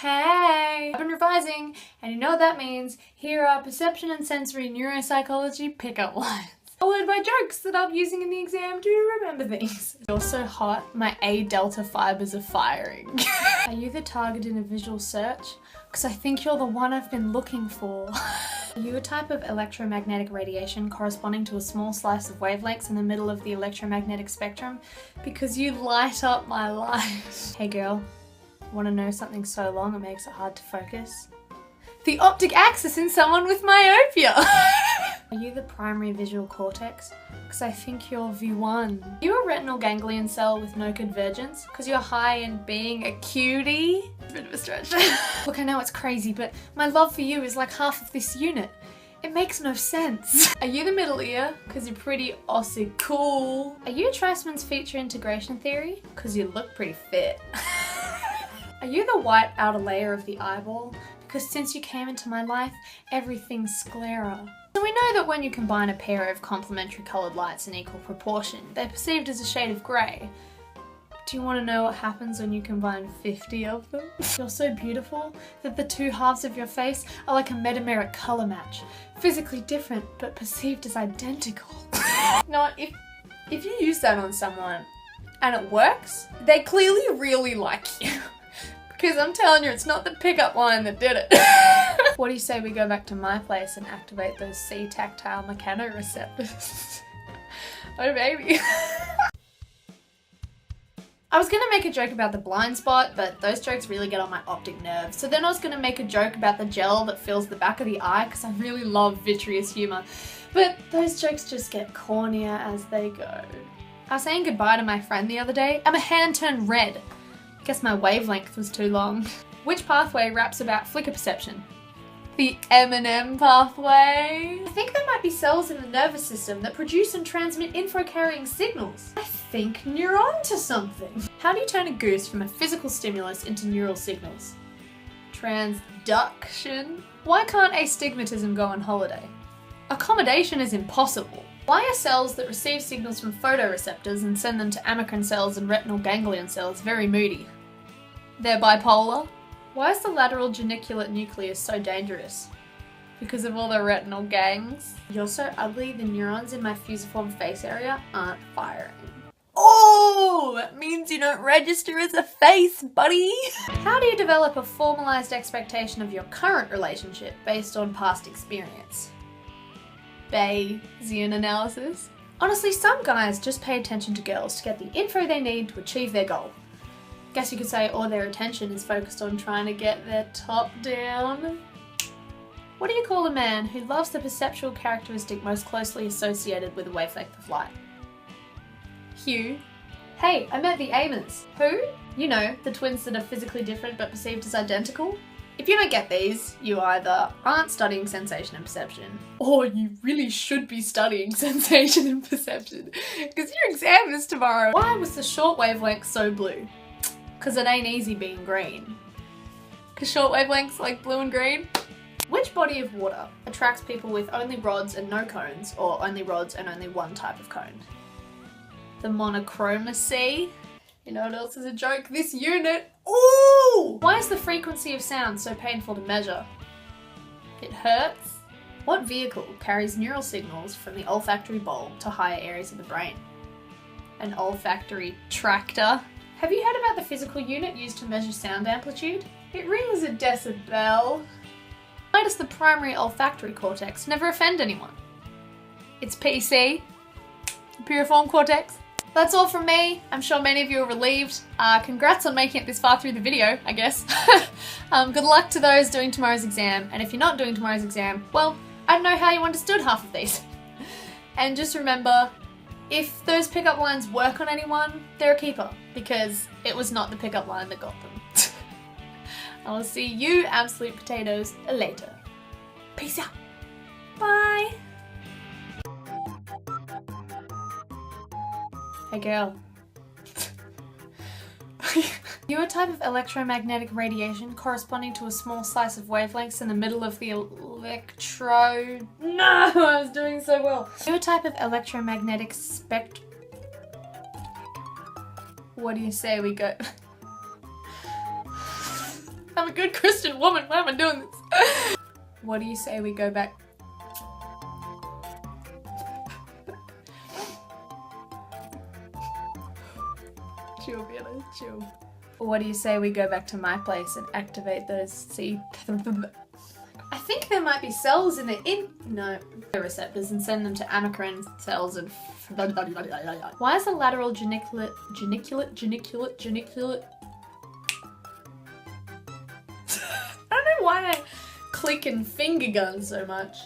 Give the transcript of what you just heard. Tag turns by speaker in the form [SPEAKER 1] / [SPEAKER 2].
[SPEAKER 1] Hey! I've been revising, and you know what that means. Here are perception and sensory neuropsychology pickup lines. Followed by jokes that I'm using in the exam to remember things. You're so hot, my A delta fibers are firing. Are you the target in a visual search? Because I think you're the one I've been looking for. Are you a type of electromagnetic radiation corresponding to a small slice of wavelengths in the middle of the electromagnetic spectrum? Because you light up my life. Hey girl, want to know something so long it makes it hard to focus? The optic axis in someone with myopia! Are you the primary visual cortex? Because I think you're V1. Are you a retinal ganglion cell with no convergence? Because you're high in being a cutie? Bit of a stretch. Look, I know it's crazy, but my love for you is like half of this unit. It makes no sense. Are you the middle ear? Because you're pretty Aussie cool. Are you Treisman's feature integration theory? Because you look pretty fit. Are you the white outer layer of the eyeball? Because since you came into my life, everything's sclera. So we know that when you combine a pair of complementary coloured lights in equal proportion, they're perceived as a shade of grey. Do you want to know what happens when you combine 50 of them? You're so beautiful that the two halves of your face are like a metameric colour match. Physically different, but perceived as identical. No, if you use that on someone and it works, they clearly really like you. Because I'm telling you, it's not the pickup line that did it. What do you say we go back to my place and activate those C tactile mechanoreceptors? Oh baby. I was gonna make a joke about the blind spot, but those jokes really get on my optic nerve. So then I was gonna make a joke about the gel that fills the back of the eye, because I really love vitreous humour. But those jokes just get cornier as they go. I was saying goodbye to my friend the other day, and my hand turned red. Guess my wavelength was too long. Which pathway raps about flicker perception? The M&M pathway. I think there might be cells in the nervous system that produce and transmit info-carrying signals. I think you're onto something. How do you turn a goose from a physical stimulus into neural signals? Transduction. Why can't astigmatism go on holiday? Accommodation is impossible. Why are cells that receive signals from photoreceptors and send them to amacrine cells and retinal ganglion cells very moody? They're bipolar. Why is the lateral geniculate nucleus so dangerous? Because of all the retinal gangs. You're so ugly, the neurons in my fusiform face area aren't firing. Oh, that means you don't register as a face, buddy. How do you develop a formalized expectation of your current relationship based on past experience? Bayesian analysis. Honestly, some guys just pay attention to girls to get the info they need to achieve their goal. Guess you could say all their attention is focused on trying to get their top down. What do you call a man who loves the perceptual characteristic most closely associated with a wavelength of light? Hugh. Hey, I met the Amers. Who? You know, the twins that are physically different but perceived as identical. If you don't get these, you either aren't studying sensation and perception, or you really should be studying sensation and perception, because your exam is tomorrow. Why was the short wavelength so blue? Because it ain't easy being green. Because short wavelengths like blue and green? Which body of water attracts people with only rods and no cones, or only rods and only one type of cone? The monochromacy. You know what else is a joke? This unit. Ooh! Why is the frequency of sound so painful to measure? It hurts. What vehicle carries neural signals from the olfactory bulb to higher areas of the brain? An olfactory tractor. Have you heard about the physical unit used to measure sound amplitude? It rings a decibel. Why does the primary olfactory cortex never offend anyone? It's PC. Piriform cortex. That's all from me. I'm sure many of you are relieved. Congrats on making it this far through the video, I guess. Good luck to those doing tomorrow's exam, and if you're not doing tomorrow's exam, well, I don't know how you understood half of these. And just remember, if those pickup lines work on anyone, they're a keeper, because it was not the pickup line that got them. I'll see you absolute potatoes later. Peace out. Bye. Hey girl. You're a type of electromagnetic radiation corresponding to a small slice of wavelengths in the middle of the electrode. No, I was doing so well. You're a type of electromagnetic What do you say we go? I'm a good Christian woman. Why am I doing this? What do you say we go back? Chill, Vienna, chill. What do you say we go back to my place and activate those I think there might be cells in the receptors and send them to amacrine cells and why is the lateral geniculate I don't know why I click and finger gun so much.